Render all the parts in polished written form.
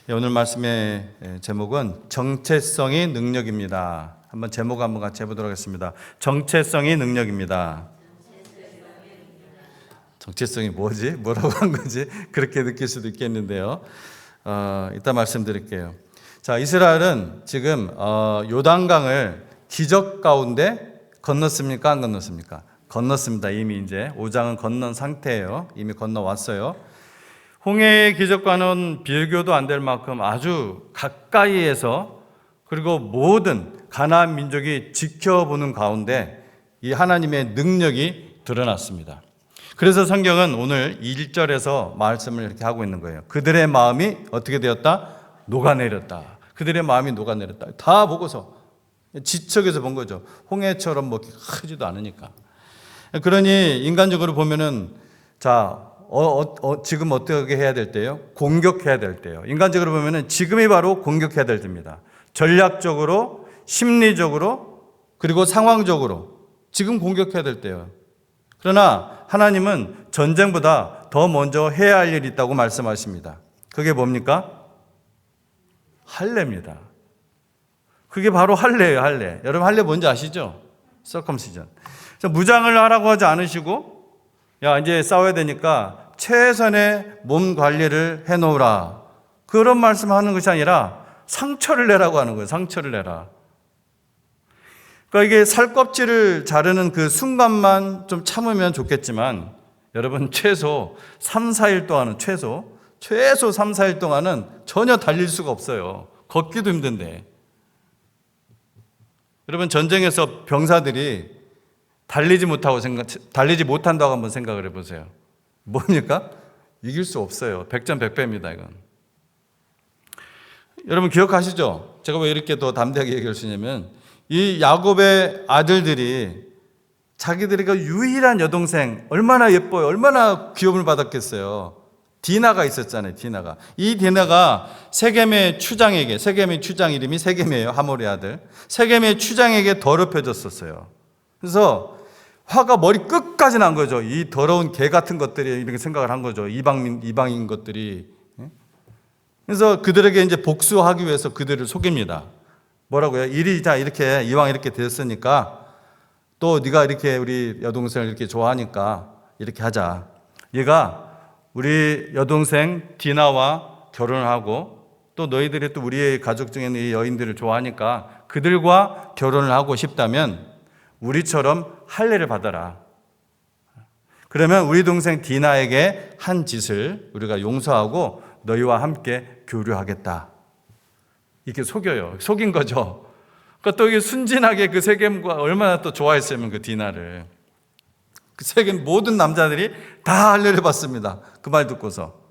오늘 말씀의 제목은 정체성이 능력입니다. 제목 한번 같이 해보도록 하겠습니다. 정체성이 능력입니다. 정체성이 뭐지? 뭐라고 한 거지? 그렇게 느낄 수도 있겠는데요. 이따 말씀드릴게요. 자, 이스라엘은 지금 요단강을 기적 가운데 건넜습니까? 안 건넜습니까? 건넜습니다. 이미 이제 5장은 건넌 상태예요. 이미 건너왔어요. 홍해의 기적과는 비교도 안 될 만큼 아주 가까이에서, 그리고 모든 가나안 민족이 지켜보는 가운데 이 하나님의 능력이 드러났습니다. 그래서 성경은 오늘 1절에서 말씀을 이렇게 하고 있는 거예요. 그들의 마음이 어떻게 되었다? 녹아내렸다. 그들의 마음이 녹아내렸다. 다 보고서 지척에서 본 거죠. 홍해처럼 뭐 크지도 않으니까. 그러니 인간적으로 보면은 지금 어떻게 해야 될 때요? 공격해야 될 때요. 인간적으로 보면은 지금이 바로 공격해야 될 때입니다. 전략적으로, 심리적으로, 그리고 상황적으로 지금 공격해야 될 때요. 그러나 하나님은 전쟁보다 더 먼저 해야 할 일이 있다고 말씀하십니다. 그게 뭡니까? 할례입니다. 그게 바로 할례예요, 할례. 여러분 할례 뭔지 아시죠? 서컴시전. 무장을 하라고 하지 않으시고, 야, 이제 싸워야 되니까 최선의 몸 관리를 해놓으라. 그런 말씀하는 것이 아니라 상처를 내라고 하는 거예요. 상처를 내라. 그러니까 이게 살껍질을 자르는 그 순간만 좀 참으면 좋겠지만, 여러분 최소 3, 4일 동안은 최소 3, 4일 동안은 전혀 달릴 수가 없어요. 걷기도 힘든데. 여러분 전쟁에서 병사들이 달리지 못한다고 한번 생각을 해보세요. 뭡니까? 이길 수 없어요. 백전백패입니다, 이건. 여러분 기억하시죠? 제가 왜 이렇게 더 담대하게 얘기할 수 있냐면, 이 야곱의 아들들이 자기들이 유일한 여동생, 얼마나 예뻐요. 얼마나 귀여움을 받았겠어요. 디나가 있었잖아요, 디나가. 이 디나가 세겜의 추장에게, 세겜의 추장 이름이 세겜이에요, 하몰의 아들. 세겜의 추장에게 더럽혀졌었어요. 그래서 화가 머리 끝까지 난 거죠. 이 더러운 개 같은 것들이, 이렇게 생각을 한 거죠. 이방인 것들이. 그래서 그들에게 이제 복수하기 위해서 그들을 속입니다. 뭐라고요? 이렇게 이왕 이렇게 됐으니까 또 네가 이렇게 우리 여동생을 이렇게 좋아하니까 이렇게 하자. 얘가 우리 여동생 디나와 결혼을 하고, 또 너희들이 또 우리의 가족 중에는 이 여인들을 좋아하니까 그들과 결혼을 하고 싶다면 우리처럼 할례를 받아라. 그러면 우리 동생 디나에게 한 짓을 우리가 용서하고 너희와 함께 교류하겠다. 이렇게 속여요. 속인 거죠. 그러니까 또 이게 순진하게 그 세겜과 얼마나 또 좋아했으면 그 디나를. 그 세겜 모든 남자들이 다 할례를 받습니다. 그 말 듣고서.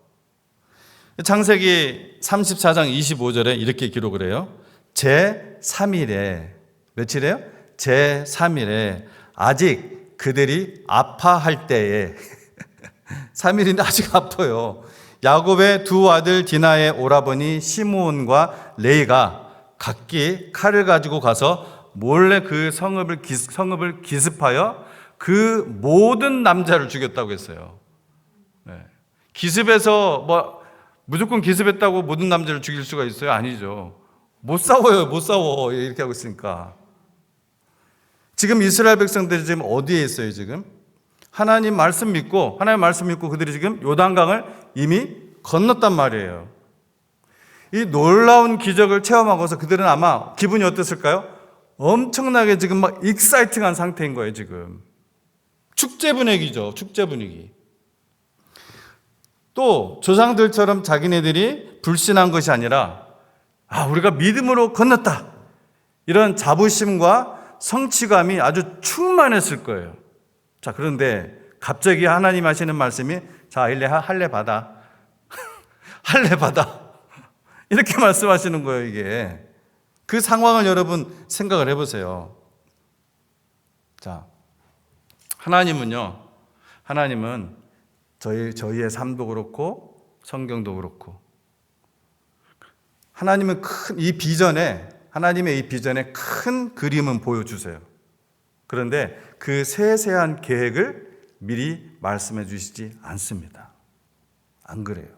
창세기 34장 25절에 이렇게 기록을 해요. 제3일에, 며칠에요? 제3일에 아직 그들이 아파할 때에 3일인데 아직 아파요. 야곱의 두 아들 디나의 오라버니 시므온과 레이가 각기 칼을 가지고 가서 몰래 그 성읍을 기습하여 그 모든 남자를 죽였다고 했어요. 기습해서 무조건 기습했다고 모든 남자를 죽일 수가 있어요? 아니죠. 못 싸워. 이렇게 하고 있으니까. 지금 이스라엘 백성들이 지금 어디에 있어요, 지금? 하나님 말씀 믿고 그들이 지금 요단강을 이미 건넜단 말이에요. 이 놀라운 기적을 체험하고서 그들은 아마 기분이 어땠을까요? 엄청나게 지금 막 익사이팅한 상태인 거예요, 지금. 축제 분위기죠, 축제 분위기. 또 조상들처럼 자기네들이 불신한 것이 아니라, 우리가 믿음으로 건넜다. 이런 자부심과 성취감이 아주 충만했을 거예요. 자, 그런데 갑자기 하나님 하시는 말씀이, 자, 할례 받아. 할례 받아. 이렇게 말씀하시는 거예요, 이게. 그 상황을 여러분 생각을 해보세요. 자, 하나님은 저희의 삶도 그렇고 성경도 그렇고, 하나님은 하나님의 이 비전에 큰 그림은 보여주세요. 그런데 그 세세한 계획을 미리 말씀해 주시지 않습니다. 안 그래요.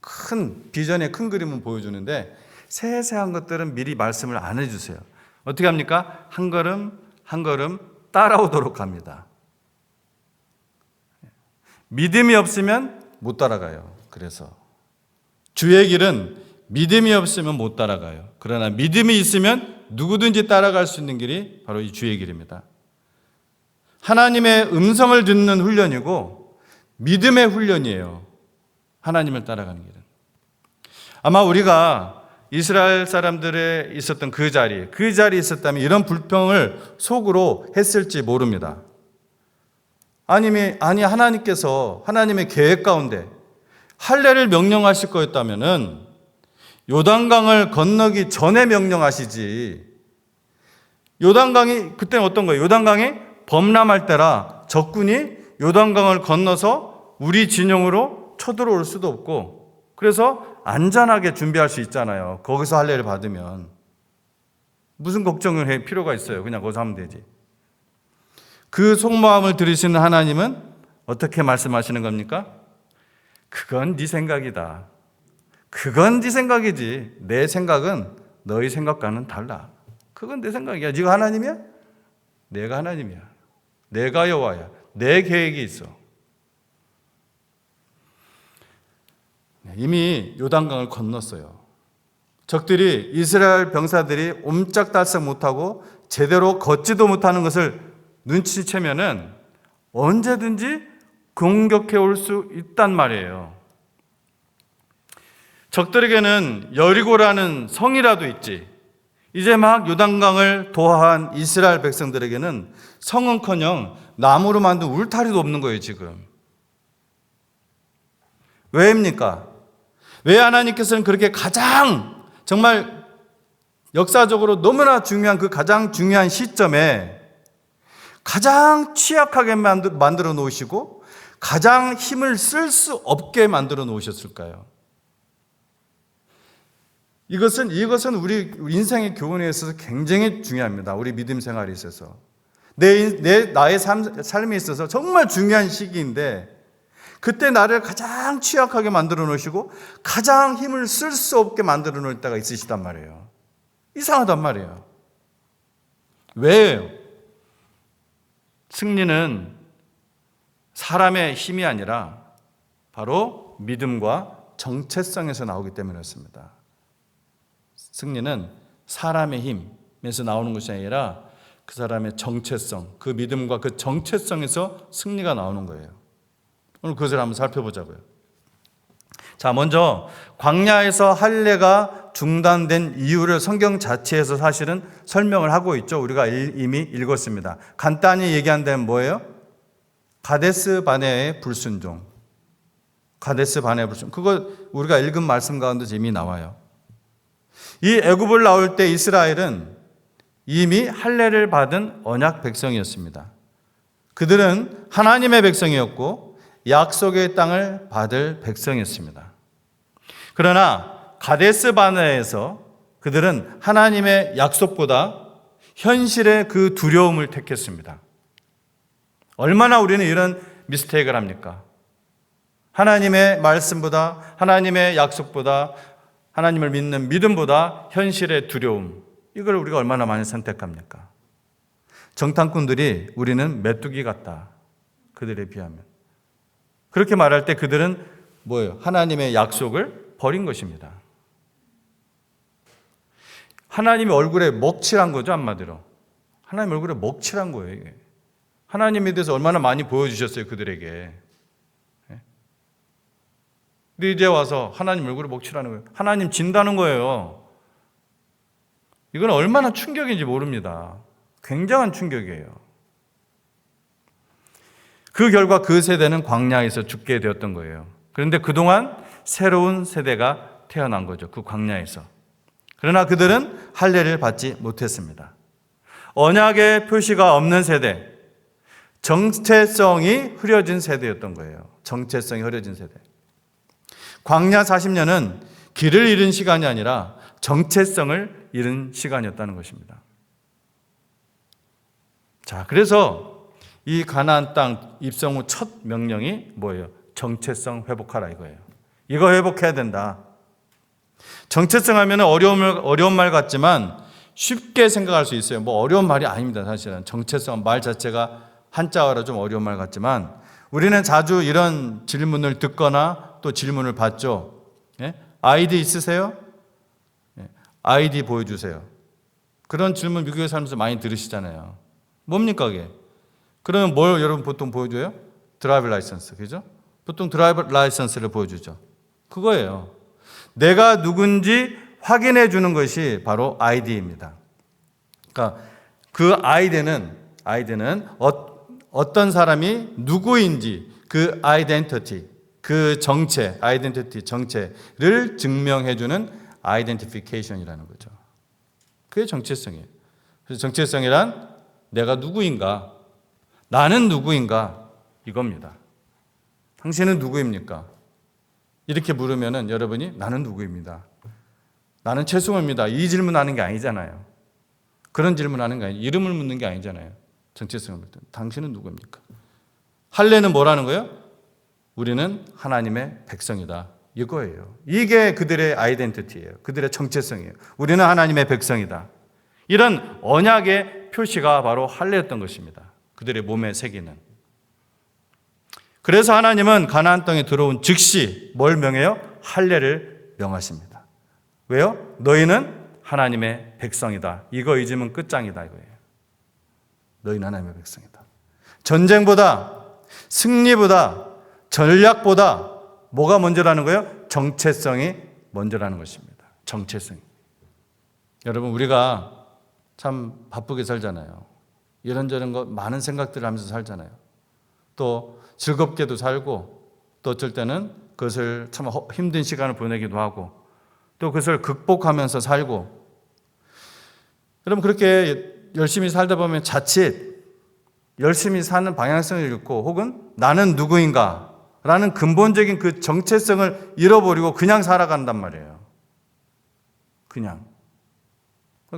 큰 비전의 큰 그림은 보여주는데 세세한 것들은 미리 말씀을 안 해주세요. 어떻게 합니까? 한 걸음 한 걸음 따라오도록 합니다. 믿음이 없으면 못 따라가요. 그래서 주의 길은 믿음이 없으면 못 따라가요. 그러나 믿음이 있으면 누구든지 따라갈 수 있는 길이 바로 이 주의 길입니다. 하나님의 음성을 듣는 훈련이고 믿음의 훈련이에요. 하나님을 따라가는 길은. 아마 우리가 이스라엘 사람들의 있었던 그 자리에 있었다면 이런 불평을 속으로 했을지 모릅니다. 하나님께서 하나님의 계획 가운데 할례를 명령하실 거였다면은 요단강을 건너기 전에 명령하시지. 요단강이 그때는 어떤 거예요? 요단강이 범람할 때라 적군이 요단강을 건너서 우리 진영으로 쳐들어올 수도 없고, 그래서 안전하게 준비할 수 있잖아요. 거기서 할례를 받으면 무슨 걱정을 할 필요가 있어요? 그냥 거기서 하면 되지. 그 속마음을 들으시는 하나님은 어떻게 말씀하시는 겁니까? 그건 네 생각이다. 그건 네 생각이지. 내 생각은 너희 생각과는 달라. 그건 내 생각이야. 네가 하나님이야? 내가 하나님이야. 내가 여호와야. 내 계획이 있어. 이미 요단강을 건넜어요. 적들이 이스라엘 병사들이 옴짝달싹 못하고 제대로 걷지도 못하는 것을 눈치채면은 언제든지 공격해 올 수 있단 말이에요. 적들에게는 여리고라는 성이라도 있지. 이제 막 요단강을 도하한 이스라엘 백성들에게는 성은커녕 나무로 만든 울타리도 없는 거예요, 지금. 왜입니까? 왜 하나님께서는 그렇게 가장 정말 역사적으로 너무나 중요한 그 가장 중요한 시점에 가장 취약하게 만들어 놓으시고 가장 힘을 쓸 수 없게 만들어 놓으셨을까요? 이것은 우리 인생의 교훈에 있어서 굉장히 중요합니다. 우리 믿음 생활에 있어서. 나의 삶에 있어서 정말 중요한 시기인데 그때 나를 가장 취약하게 만들어 놓으시고 가장 힘을 쓸 수 없게 만들어 놓을 때가 있으시단 말이에요. 이상하단 말이에요. 왜요? 승리는 사람의 힘이 아니라 바로 믿음과 정체성에서 나오기 때문이었습니다. 승리는 사람의 힘에서 나오는 것이 아니라 그 사람의 정체성, 그 믿음과 그 정체성에서 승리가 나오는 거예요. 오늘 그것을 한번 살펴보자고요. 자, 먼저 광야에서 할례가 중단된 이유를 성경 자체에서 사실은 설명을 하고 있죠. 우리가 이미 읽었습니다. 간단히 얘기한다면 뭐예요? 가데스 바네아의 불순종. 가데스 바네아의 불순종. 그거 우리가 읽은 말씀 가운데 이미 나와요. 이 애굽을 나올 때 이스라엘은 이미 할례를 받은 언약 백성이었습니다. 그들은 하나님의 백성이었고 약속의 땅을 받을 백성이었습니다. 그러나 가데스 바네아에서 그들은 하나님의 약속보다 현실의 그 두려움을 택했습니다. 얼마나 우리는 이런 미스테이크를 합니까? 하나님의 말씀보다, 하나님의 약속보다, 하나님을 믿는 믿음보다 현실의 두려움, 이걸 우리가 얼마나 많이 선택합니까? 정탐꾼들이 우리는 메뚜기 같다. 그들에 비하면. 그렇게 말할 때 그들은 뭐예요? 하나님의 약속을 버린 것입니다. 하나님의 얼굴에 먹칠한 거죠, 한마디로. 하나님 얼굴에 먹칠한 거예요, 이게. 하나님에 대해서 얼마나 많이 보여주셨어요, 그들에게. 근데 이제 와서 하나님 얼굴에 먹칠하는 거예요. 하나님 진다는 거예요. 이건 얼마나 충격인지 모릅니다. 굉장한 충격이에요. 그 결과 그 세대는 광야에서 죽게 되었던 거예요. 그런데 그동안 새로운 세대가 태어난 거죠. 그 광야에서. 그러나 그들은 할례를 받지 못했습니다. 언약의 표시가 없는 세대, 정체성이 흐려진 세대였던 거예요. 정체성이 흐려진 세대. 광야 40년은 길을 잃은 시간이 아니라 정체성을 잃은 시간이었다는 것입니다. 자, 그래서 이 가나안 땅 입성 후 첫 명령이 뭐예요? 정체성 회복하라 이거예요. 이거 회복해야 된다. 정체성 하면 어려운 말 같지만 쉽게 생각할 수 있어요. 뭐 어려운 말이 아닙니다. 사실은 정체성 말 자체가 한자어라 좀 어려운 말 같지만 우리는 자주 이런 질문을 듣거나 또 질문을 받죠. 예? 아이디 있으세요? 예. 아이디 보여주세요. 그런 질문 미국에 살면서 많이 들으시잖아요. 뭡니까 그게? 그러면 뭘 여러분 보통 보여줘요? 드라이브 라이선스, 그죠? 보통 드라이브 라이선스를 보여주죠. 그거예요. 내가 누군지 확인해 주는 것이 바로 아이디입니다. 그러니까 그 아이디는 어떤 사람이 누구인지 그 아이덴티티, 그 정체, 아이덴티티 정체를 증명해 주는 아이덴티피케이션이라는 거죠. 그게 정체성이에요. 그래서 정체성이란 내가 누구인가, 나는 누구인가 이겁니다. 당신은 누구입니까? 이렇게 물으면은 여러분이 나는 누구입니다. 나는 최승호입니다. 이 질문하는 게 아니잖아요. 그런 질문하는 게 아니에요. 이름을 묻는 게 아니잖아요. 정체성을 묻는. 당신은 누구입니까? 할례는 뭐라는 거예요? 우리는 하나님의 백성이다. 이거예요. 이게 그들의 아이덴티티예요. 그들의 정체성이에요. 우리는 하나님의 백성이다. 이런 언약의 표시가 바로 할례였던 것입니다. 그들의 몸에 새기는. 그래서 하나님은 가나안 땅에 들어온 즉시 뭘 명해요? 할례를 명하십니다. 왜요? 너희는 하나님의 백성이다. 이거 잊으면 끝장이다 이거예요. 너희는 하나님의 백성이다. 전쟁보다 승리보다 전략보다 뭐가 먼저라는 거예요? 정체성이 먼저라는 것입니다. 정체성. 여러분 우리가 참 바쁘게 살잖아요. 이런저런 거 많은 생각들을 하면서 살잖아요. 또 즐겁게도 살고 또 어쩔 때는 그것을 참 힘든 시간을 보내기도 하고 또 그것을 극복하면서 살고 여러분 그렇게 열심히 살다 보면 자칫 열심히 사는 방향성을 잃고 혹은 나는 누구인가 라는 근본적인 그 정체성을 잃어버리고 그냥 살아간단 말이에요. 그냥.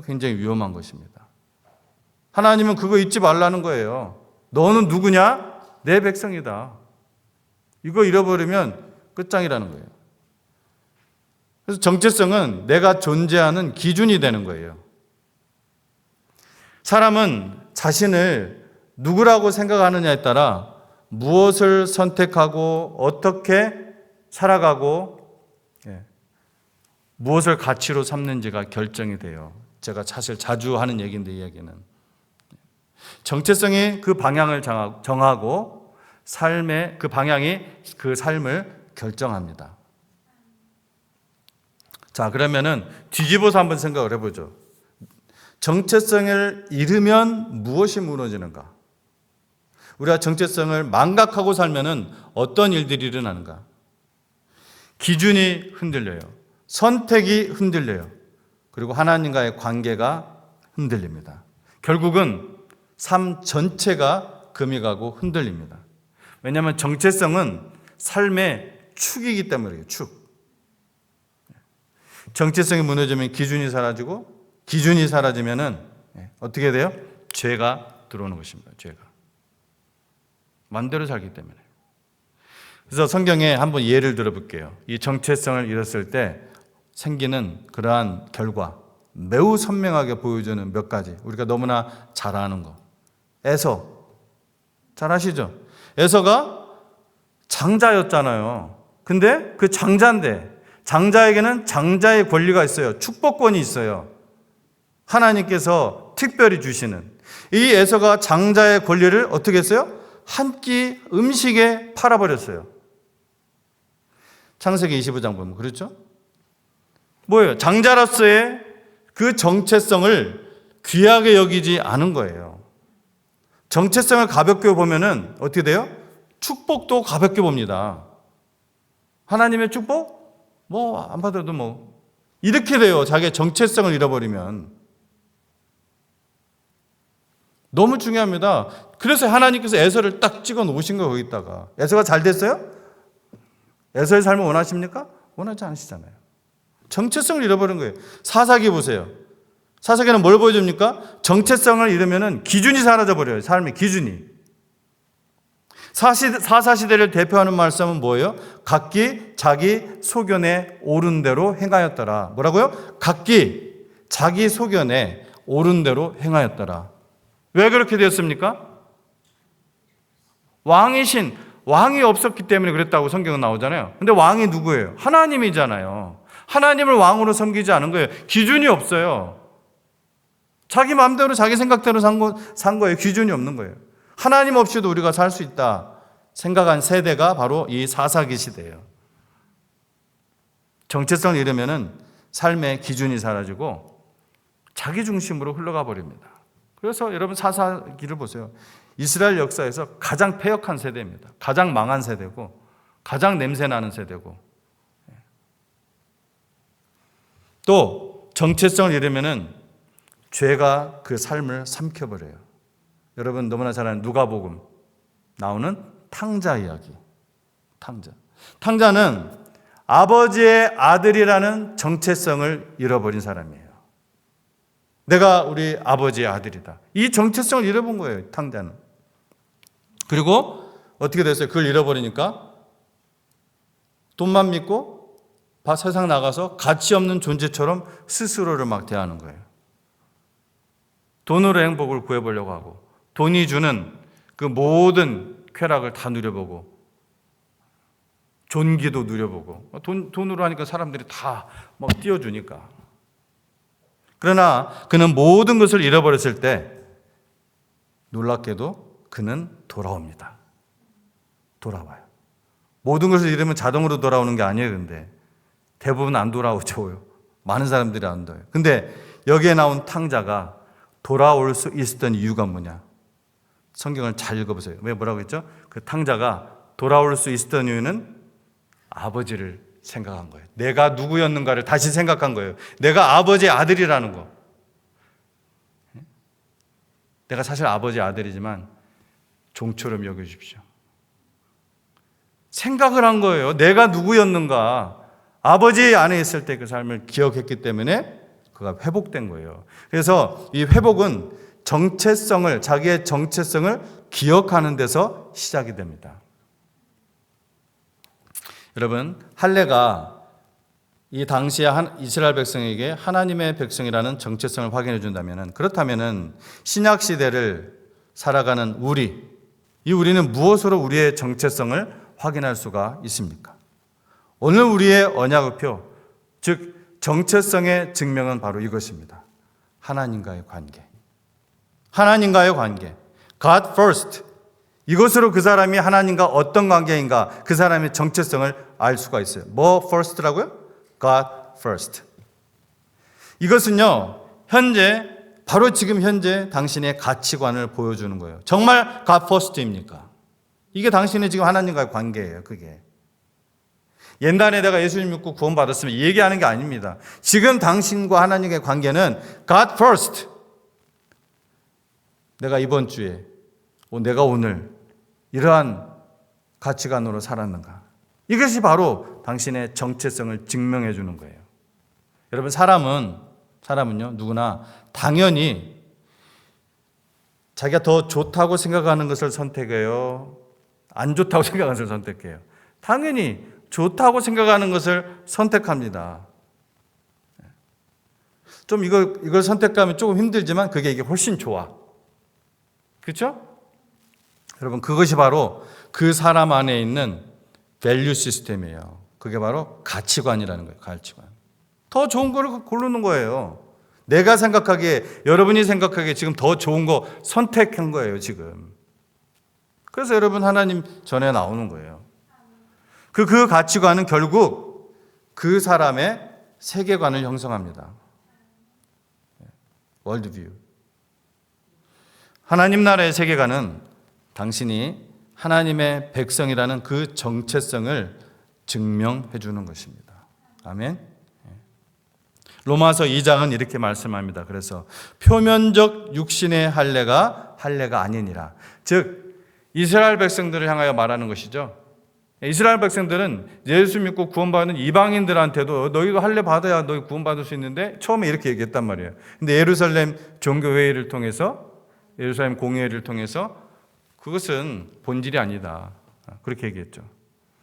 굉장히 위험한 것입니다. 하나님은 그거 잊지 말라는 거예요. 너는 누구냐? 내 백성이다. 이거 잃어버리면 끝장이라는 거예요. 그래서 정체성은 내가 존재하는 기준이 되는 거예요. 사람은 자신을 누구라고 생각하느냐에 따라 무엇을 선택하고 어떻게 살아가고 무엇을 가치로 삼는지가 결정이 돼요. 제가 사실 자주 하는 얘기인데 이 얘기는. 정체성이 그 방향을 정하고 삶의 그 방향이 그 삶을 결정합니다. 자, 그러면은 뒤집어서 한번 생각을 해보죠. 정체성을 잃으면 무엇이 무너지는가? 우리가 정체성을 망각하고 살면은 어떤 일들이 일어나는가? 기준이 흔들려요. 선택이 흔들려요. 그리고 하나님과의 관계가 흔들립니다. 결국은 삶 전체가 금이 가고 흔들립니다. 왜냐하면 정체성은 삶의 축이기 때문이에요. 축. 정체성이 무너지면 기준이 사라지고 기준이 사라지면은 어떻게 돼요? 죄가 들어오는 것입니다. 죄가. 마음대로 살기 때문에. 그래서 성경에 한번 예를 들어볼게요. 이 정체성을 잃었을 때 생기는 그러한 결과 매우 선명하게 보여주는 몇 가지. 우리가 너무나 잘 아는 거. 에서. 잘 아시죠? 에서가 장자였잖아요. 근데 그 장자인데 장자에게는 장자의 권리가 있어요. 축복권이 있어요. 하나님께서 특별히 주시는. 이 에서가 장자의 권리를 어떻게 했어요? 한 끼 음식에 팔아버렸어요. 창세기 25장 보면 그렇죠? 뭐예요? 장자로서의 그 정체성을 귀하게 여기지 않은 거예요. 정체성을 가볍게 보면은 어떻게 돼요? 축복도 가볍게 봅니다. 하나님의 축복? 뭐 안 받아도 뭐 이렇게 돼요. 자기의 정체성을 잃어버리면. 너무 중요합니다. 그래서 하나님께서 에서를 딱 찍어 놓으신 거예요. 거기다가. 에서가 잘 됐어요? 에서의 삶을 원하십니까? 원하지 않으시잖아요. 정체성을 잃어버린 거예요. 사사기 보세요. 사사기는 뭘 보여줍니까? 정체성을 잃으면 기준이 사라져버려요. 삶의 기준이. 사사시대를 대표하는 말씀은 뭐예요? 각기 자기 소견에 옳은 대로 행하였더라. 뭐라고요? 각기 자기 소견에 옳은 대로 행하였더라. 왜 그렇게 되었습니까? 왕이 없었기 때문에 그랬다고 성경은 나오잖아요. 근데 왕이 누구예요? 하나님이잖아요. 하나님을 왕으로 섬기지 않은 거예요. 기준이 없어요. 자기 마음대로 자기 생각대로 산 거예요. 기준이 없는 거예요. 하나님 없이도 우리가 살 수 있다 생각한 세대가 바로 이 사사기 시대예요. 정체성을 잃으면은 삶의 기준이 사라지고 자기 중심으로 흘러가 버립니다. 그래서 여러분 사사기를 보세요. 이스라엘 역사에서 가장 패역한 세대입니다. 가장 망한 세대고 가장 냄새나는 세대고 또 정체성을 잃으면은 죄가 그 삶을 삼켜버려요. 여러분 너무나 잘 아는 누가복음 나오는 탕자 이야기. 탕자는 아버지의 아들이라는 정체성을 잃어버린 사람이에요. 내가 우리 아버지의 아들이다. 이 정체성을 잃어본 거예요, 탕자는. 그리고 어떻게 됐어요? 그걸 잃어버리니까 돈만 믿고 세상 나가서 가치 없는 존재처럼 스스로를 막 대하는 거예요. 돈으로 행복을 구해보려고 하고 돈이 주는 그 모든 쾌락을 다 누려보고 존귀도 누려보고 돈으로 하니까 사람들이 다 막 띄워주니까. 그러나 그는 모든 것을 잃어버렸을 때 놀랍게도 그는 돌아옵니다. 돌아와요. 모든 것을 잃으면 자동으로 돌아오는 게 아니에요. 근데 대부분 안 돌아오죠. 많은 사람들이 안 돌아와요. 근데 여기에 나온 탕자가 돌아올 수 있었던 이유가 뭐냐? 성경을 잘 읽어보세요. 왜 뭐라고 했죠? 그 탕자가 돌아올 수 있었던 이유는 아버지를 생각한 거예요. 내가 누구였는가를 다시 생각한 거예요. 내가 아버지의 아들이라는 거. 내가 사실 아버지의 아들이지만 종처럼 여겨주십시오. 생각을 한 거예요. 내가 누구였는가. 아버지 안에 있을 때 그 삶을 기억했기 때문에 그가 회복된 거예요. 그래서 이 회복은 자기의 정체성을 기억하는 데서 시작이 됩니다. 여러분, 할례가 이 당시에 이스라엘 백성에게 하나님의 백성이라는 정체성을 확인해 준다면, 그렇다면 신약 시대를 살아가는 우리는 무엇으로 우리의 정체성을 확인할 수가 있습니까? 오늘 우리의 언약의표, 즉 정체성의 증명은 바로 이것입니다. 하나님과의 관계. God first. 이것으로 그 사람이 하나님과 어떤 관계인가, 그 사람의 정체성을 알 수가 있어요. 뭐 first라고요? God first. 이것은요, 바로 지금 현재 당신의 가치관을 보여주는 거예요. 정말 God first입니까? 이게 당신의 지금 하나님과의 관계예요, 그게. 옛날에 내가 예수님 믿고 구원받았으면 이 얘기하는 게 아닙니다. 지금 당신과 하나님의 관계는 God first. 내가 이번 주에, 내가 오늘 이러한 가치관으로 살았는가. 이것이 바로 당신의 정체성을 증명해 주는 거예요. 여러분, 사람은요, 누구나 당연히 자기가 더 좋다고 생각하는 것을 선택해요? 안 좋다고 생각하는 것을 선택해요? 당연히 좋다고 생각하는 것을 선택합니다. 좀 이걸 선택하면 조금 힘들지만 이게 훨씬 좋아. 그렇죠? 여러분, 그것이 바로 그 사람 안에 있는 밸류 시스템이에요. 그게 바로 가치관이라는 거예요. 가치관. 더 좋은 거를 고르는 거예요. 내가 생각하기에, 여러분이 생각하기에 지금 더 좋은 거 선택한 거예요, 지금. 그래서 여러분 하나님 전에 나오는 거예요. 그 가치관은 결국 그 사람의 세계관을 형성합니다. 월드뷰. 하나님 나라의 세계관은 당신이 하나님의 백성이라는 그 정체성을 증명해 주는 것입니다. 아멘. 로마서 2장은 이렇게 말씀합니다. 그래서 표면적 육신의 할례가 아니니라. 즉 이스라엘 백성들을 향하여 말하는 것이죠. 이스라엘 백성들은 예수 믿고 구원받는 이방인들한테도 너희도 할례 받아야 너희 구원받을 수 있는데 처음에 이렇게 얘기했단 말이에요. 근데 예루살렘 종교회의를 통해서, 예루살렘 공회를 통해서 그것은 본질이 아니다. 그렇게 얘기했죠.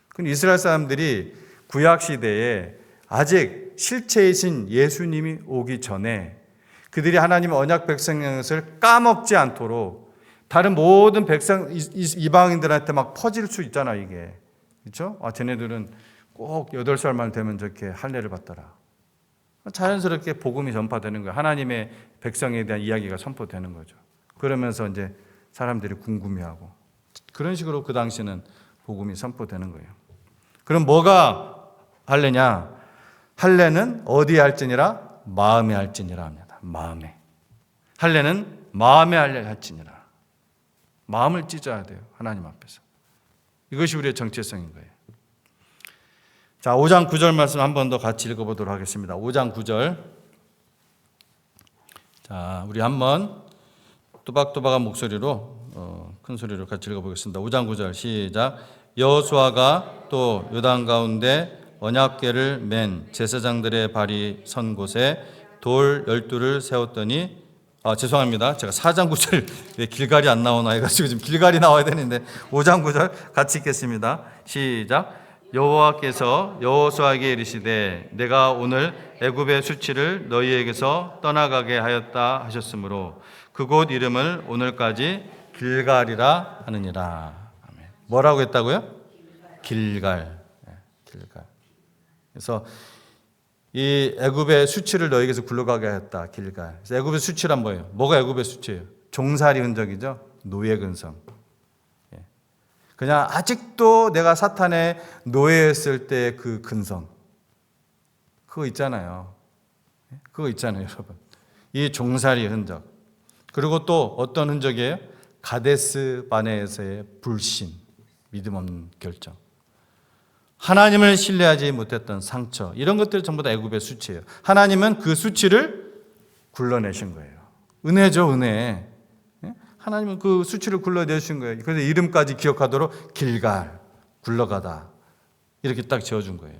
근데 이스라엘 사람들이 구약 시대에 아직 실체이신 예수님이 오기 전에 그들이 하나님의 언약 백성의 것을 까먹지 않도록 다른 모든 백성 이방인들한테 막 퍼질 수 있잖아, 이게. 그렇죠? 쟤네들은 꼭 8살만 되면 저렇게 할례를 받더라. 자연스럽게 복음이 전파되는 거예요. 하나님의 백성에 대한 이야기가 선포되는 거죠. 그러면서 이제 사람들이 궁금해하고 그런 식으로 그 당시는 복음이 선포되는 거예요. 그럼 뭐가 할례냐? 할례는 어디에 할지니라? 마음에 할지니라 합니다. 마음에. 할례는 마음에 할지니라. 마음을 찢어야 돼요. 하나님 앞에서. 이것이 우리의 정체성인 거예요. 자, 5장 9절 말씀 한 번 더 같이 읽어보도록 하겠습니다. 5장 9절. 자, 우리 한번 또박또박한 목소리로 큰 소리로 같이 읽어보겠습니다. 5장 9절 시작. 여호수아가 또 요단 가운데 언약궤를 맨 제사장들의 발이 선 곳에 돌 12를 세웠더니 죄송합니다. 제가 4장 9절 왜 길갈이 안 나오나 해가지고 지금 길갈이 나와야 되는데 5장 9절 같이 읽겠습니다. 시작. 여호와께서 여호수아에게 이르시되 내가 오늘 애굽의 수치를 너희에게서 떠나가게 하였다 하셨으므로 그곳 이름을 오늘까지 길갈이라 하느니라. 아멘. 뭐라고 했다고요? 길갈. 길갈. 그래서 이 애굽의 수치를 너희에게서 굴러가게 하였다. 길갈. 그래서 애굽의 수치란 뭐예요? 뭐가 애굽의 수치예요? 종살이 흔적이죠. 노예 근성. 그냥 아직도 내가 사탄의 노예였을 때 그 근성. 그거 있잖아요. 그거 있잖아요, 여러분. 이 종살이 흔적. 그리고 또 어떤 흔적이에요? 가데스 바네에서의 불신, 믿음 없는 결정. 하나님을 신뢰하지 못했던 상처. 이런 것들이 전부 다 애굽의 수치예요. 하나님은 그 수치를 굴러내신 거예요. 은혜죠, 은혜. 하나님은 그 수치를 굴러내신 거예요. 그래서 이름까지 기억하도록 길갈, 굴러가다. 이렇게 딱 지어준 거예요.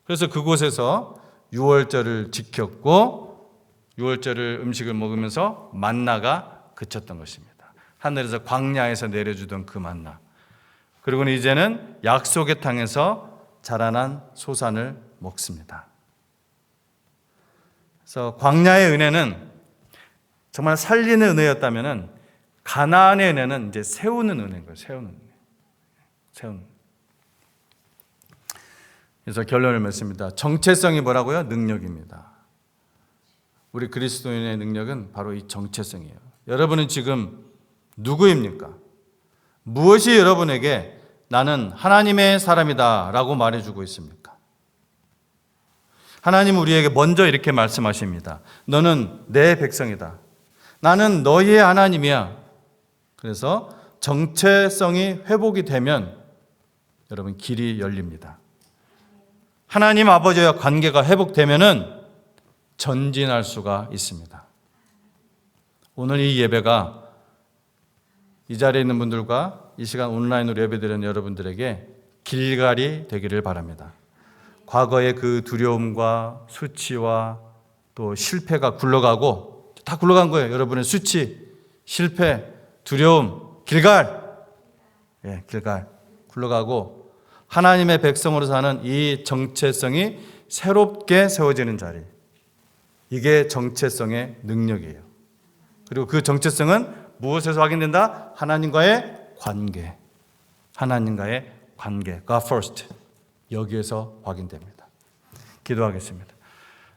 그래서 그곳에서 유월절을 지켰고 유월절을 음식을 먹으면서 만나가 그쳤던 것입니다. 하늘에서 광야에서 내려주던 그 만나. 그리고는 이제는 약속의 땅에서 자라난 소산을 먹습니다. 그래서 광야의 은혜는 정말 살리는 은혜였다면은 가나안의 은혜는 이제 세우는 은혜인 거예요. 세우는 은혜. 세우는. 그래서 결론을 맺습니다. 정체성이 뭐라고요? 능력입니다. 우리 그리스도인의 능력은 바로 이 정체성이에요. 여러분은 지금 누구입니까? 무엇이 여러분에게 나는 하나님의 사람이다 라고 말해주고 있습니까? 하나님은 우리에게 먼저 이렇게 말씀하십니다. 너는 내 백성이다. 나는 너희의 하나님이야. 그래서 정체성이 회복이 되면 여러분 길이 열립니다. 하나님 아버지와 관계가 회복되면은 전진할 수가 있습니다. 오늘 이 예배가 이 자리에 있는 분들과 이 시간 온라인으로 예배드리는 여러분들에게 길갈이 되기를 바랍니다. 과거의 그 두려움과 수치와 또 실패가 굴러가고 다 굴러간 거예요. 여러분의 수치, 실패, 두려움, 길갈. 길갈. 굴러가고 하나님의 백성으로 사는 이 정체성이 새롭게 세워지는 자리. 이게 정체성의 능력이에요. 그리고 그 정체성은 무엇에서 확인된다? 하나님과의 관계. 하나님과의 관계. God first. 여기에서 확인됩니다. 기도하겠습니다.